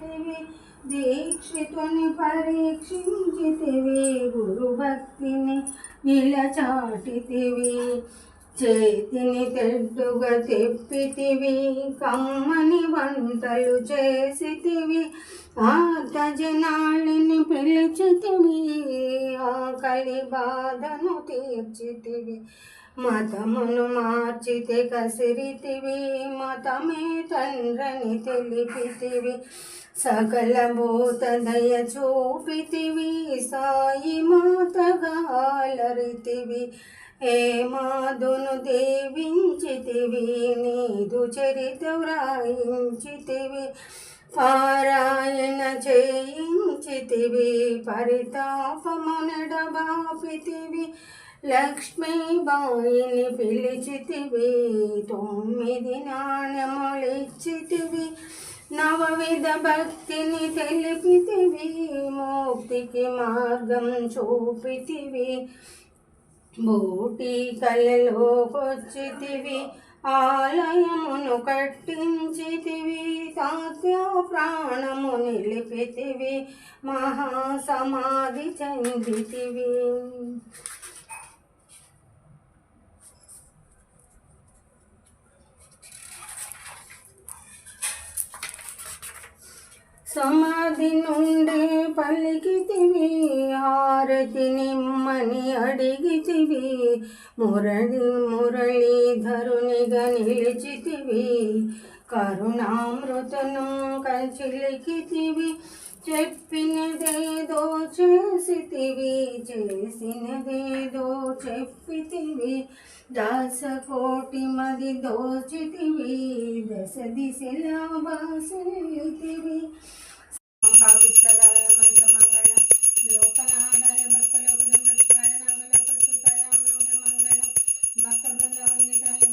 పరీక్షించితివి దీక్షితుని పరీక్షించితివి గురుభక్తిని నిలచాటితివి చేతిని తెడ్డుగా తెప్పితివి కమ్మని వంటలు చేసితివి ఆర్తజనాళిని పిలిచితివి ఆకలి బాధను తీర్చితివి మతమును మార్చితే కసిరితివి మతమే తండ్రని తెలిపితివి సకల భూత దయ చూపితివి సాయి మాతగా అలరితివి ఏ మాదును దేవించితివి నీదు చరిత వ్రాయించితివి పారాయణ చేయించితివి పరితాపమునెడబాపితివి లక్ష్మీబాయిని పిలిచితివి 9 నాణ్యములిచ్చితివి నవవిధ భక్తిని తెలిపితివి ముక్తికి మార్గం చూపితివి బూటి కలలోకొచ్చితివి ఆలయమును కట్టించితివి తాత్య ప్రాణము నిలిపితివి మహాసమాధి చెందితివి సమాధి నుండి పలికితివి హారతి నిమ్మని అడిగితివి మురళీధరునిగా నిలిచితివి కరుణామృతను చిలికితివి చెప్పినదేదో చేసితివి చేసినదేదో చెప్పితివి దాసకోటి మది దోచితివి దశ దిశలా బాసితివి మంగళ లోకనాథాయ భక్తలోక దండకాయ నాగలోక సుతాయ మంగళ భక్త బృందవందితాయ